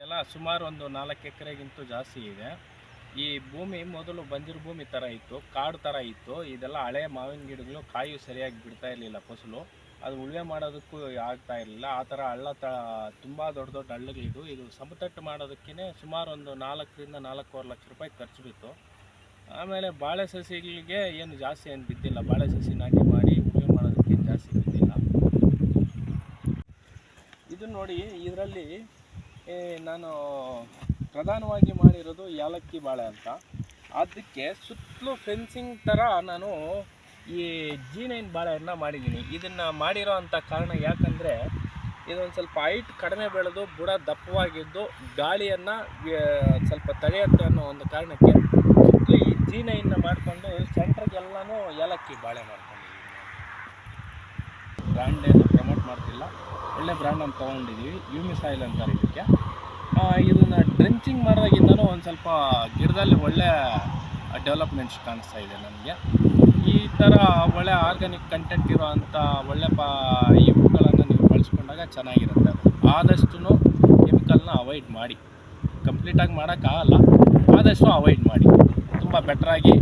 ಎಲ್ಲ ಸುಮಾರು ಒಂದು 4 ಎಕರೆಗಿಂತೂ ಜಾಸ್ತಿ ಇದೆ. ಈ ಭೂಮಿ ಮೊದಲು ಬಂಜರು ಭೂಮಿ ಥರ ಇತ್ತು, ಕಾಡು ಥರ ಇತ್ತು. ಇದೆಲ್ಲ ಹಳೆ ಮಾವಿನ ಗಿಡಗಳು, ಕಾಯು ಸರಿಯಾಗಿ ಬಿಡ್ತಾ ಇರಲಿಲ್ಲ ಫಸಲು. ಅದು ಉಳುಮೆ ಮಾಡೋದಕ್ಕೂ ಆಗ್ತಾ ಇರಲಿಲ್ಲ. ಆ ಥರ ತುಂಬ ದೊಡ್ಡ ದೊಡ್ಡ ಹಳ್ಳಗಳಿದು. ಇದು ಸಮತಟ್ಟು ಮಾಡೋದಕ್ಕೇ ಸುಮಾರು ಒಂದು 4 ರಿಂದ 4.25 ಲಕ್ಷ ರೂಪಾಯಿ ಖರ್ಚು ಬಿತ್ತು. ಆಮೇಲೆ ಬಾಳೆ ಸಸಿಗಳಿಗೆ ಏನು ಜಾಸ್ತಿ ಏನು ಬಿದ್ದಿಲ್ಲ. ಬಾಳೆ ಸಸಿ ನಾಟಿ ಮಾಡಿ ಉಳುಮೆ ಮಾಡೋದಕ್ಕೆ ಜಾಸ್ತಿ ಬಿದ್ದಿಲ್ಲ. ಇದು ನೋಡಿ, ಇದರಲ್ಲಿ ನಾನು ಪ್ರಧಾನವಾಗಿ ಮಾಡಿರೋದು ಏಲಕ್ಕಿ ಬಾಳೆ ಅಂತ. ಅದಕ್ಕೆ ಸುತ್ತಲೂ ಫೆನ್ಸಿಂಗ್ ಥರ ನಾನು ಈ G9 ಬಾಳೆಯನ್ನು ಮಾಡಿದ್ದೀನಿ. ಇದನ್ನು ಮಾಡಿರೋ ಅಂಥ ಕಾರಣ ಯಾಕಂದರೆ ಇದೊಂದು ಸ್ವಲ್ಪ ಹೈಟ್ ಕಡಿಮೆ ಬೆಳೆದು ಬುಡ ದಪ್ಪವಾಗಿದ್ದು ಗಾಳಿಯನ್ನು ಸ್ವಲ್ಪ ತಡೆಯುತ್ತೆ ಅನ್ನೋ ಒಂದು ಕಾರಣಕ್ಕೆ ಸುತ್ತಲೂ ಈ G9 ಮಾಡಿಕೊಂಡು ಸೆಂಟ್ರಿಗೆಲ್ಲನೂ ಏಲಕ್ಕಿ ಬಾಳೆ ಮಾಡ್ಕೊಂಡಿದ್ದೀನಿ. ಬ್ರ್ಯಾಂಡ್ ಏನು ಪ್ರಮೋಟ್ ಮಾಡ್ತಿಲ್ಲ, ಒಳ್ಳೆ ಬ್ರ್ಯಾಂಡ್ ಅಂತ ತೊಗೊಂಡಿದ್ದೀವಿ. ಯೂಮಿಸಾಯಿಲ್ ಅಂತಾರೆ ಇದಕ್ಕೆ. ಇದನ್ನು ಡ್ರೆಂಚಿಂಗ್ ಮಾಡೋದಾಗಿಂದನೂ ಒಂದು ಸ್ವಲ್ಪ ಗಿಡದಲ್ಲಿ ಒಳ್ಳೆ ಡೆವಲಪ್ಮೆಂಟ್ಸ್ ಕಾಣಿಸ್ತಾ ಇದೆ ನನಗೆ. ಈ ಥರ ಒಳ್ಳೆ ಆರ್ಗ್ಯಾನಿಕ್ ಕಂಟೆಂಟ್ ಇರೋ ಅಂಥ ಒಳ್ಳೆ ಇವುಗಳನ್ನು ನೀವು ಬಳಸ್ಕೊಂಡಾಗ ಚೆನ್ನಾಗಿರುತ್ತೆ. ಆದಷ್ಟು ಕೆಮಿಕಲ್ನ ಅವಾಯ್ಡ್ ಮಾಡಿ. ಕಂಪ್ಲೀಟಾಗಿ ಮಾಡೋಕ್ಕಾಗಲ್ಲ, ಆದಷ್ಟು ಅವಾಯ್ಡ್ ಮಾಡಿ. ತುಂಬ ಬೆಟ್ರಾಗಿ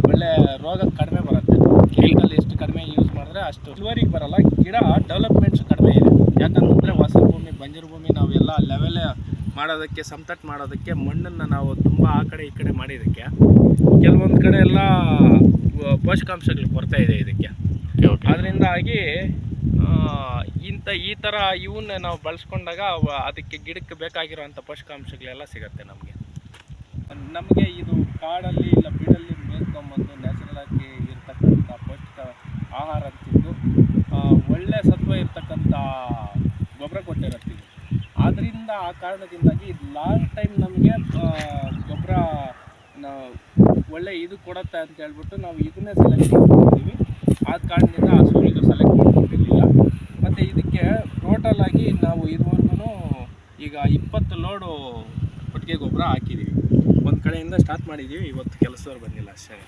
ಒಳ್ಳೆ ರೋಗ ಕಡಿಮೆ ಬರುತ್ತೆ. ಕೆಮಿಕಲ್ ಎಷ್ಟು ಕಡಿಮೆ ಯೂಸ್ ಮಾಡಿದ್ರೆ ಅಷ್ಟು ಇಳುವರಿಗೆ ಬರೋಲ್ಲ. ಗಿಡ ಡೆವಲಪ್ಮೆಂಟ್ಸ್ ಕಡಿಮೆ ಇದೆ. ಯಾಕಂದರೆ ಹೊಸ ಭೂಮಿ, ಬಂಜರು ಭೂಮಿ ನಾವೆಲ್ಲ ಲೆವೆಲ್ ಮಾಡೋದಕ್ಕೆ, ಸಮತಟ್ಟು ಮಾಡೋದಕ್ಕೆ ಮಣ್ಣನ್ನು ನಾವು ತುಂಬ ಆ ಕಡೆ ಈ ಕಡೆ ಮಾಡಿದ್ದಕ್ಕೆ ಕೆಲವೊಂದು ಕಡೆ ಎಲ್ಲ ಪೋಷಕಾಂಶಗಳು ಕೊರತೆ ಇದೆ ಇದಕ್ಕೆ. ಅದರಿಂದಾಗಿ ಈ ಥರ ಇವನ್ನ ನಾವು ಬಳಸ್ಕೊಂಡಾಗ ಅದಕ್ಕೆ ಗಿಡಕ್ಕೆ ಬೇಕಾಗಿರೋಂಥ ಪೋಷಕಾಂಶಗಳೆಲ್ಲ ಸಿಗುತ್ತೆ ನಮಗೆ. ಇದು ಕಾಡಲ್ಲಿ ಇಲ್ಲ ಬೀಡಲ್ಲಿ ಮೇಲ್ಕೊಂಬಂದು ನ್ಯಾಚುರಲಾಗಿ ಇರ್ತಕ್ಕಂಥ ಪೌಷ್ಟಿಕ ಆಹಾರ ತಿಂದು ಒಳ್ಳೆ ಸತ್ವ ಇರ್ತಕ್ಕಂಥ ಗೊಬ್ಬರ ಕೊಟ್ಟಿರುತ್ತೆ. ಆದ್ದರಿಂದ ಆ ಕಾರಣದಿಂದಾಗಿ ಇದು ಲಾಂಗ್ ಟೈಮ್ ನಮಗೆ ಗೊಬ್ಬರ ಒಳ್ಳೆ ಇದು ಕೊಡುತ್ತೆ ಅಂತ ಹೇಳ್ಬಿಟ್ಟು ನಾವು ಇದನ್ನೇ ಸೆಲೆಕ್ಟ್ ಮಾಡ್ಕೊಂಡಿದ್ದೀವಿ. ಆದ ಕಾರಣದಿಂದ ಹಸುಗಳಿಗೂ ಸೆಲೆಕ್ಟ್ ಮಾಡ್ಕೊಂಡಿರಲಿಲ್ಲ. ಮತ್ತು ಇದಕ್ಕೆ ಟೋಟಲ್ ಆಗಿ ನಾವು ಇದುವರೆಗೂ ಈಗ 20 ಲೋಡು ಕೊಟ್ಟಿಗೆ ಗೊಬ್ಬರ ಹಾಕಿದ್ದೀವಿ. ಒಂದು ಕಡೆಯಿಂದ ಸ್ಟಾರ್ಟ್ ಮಾಡಿದ್ದೀವಿ. ಇವತ್ತು ಕೆಲಸದವ್ರು ಬಂದಿಲ್ಲ ಅಷ್ಟೇ.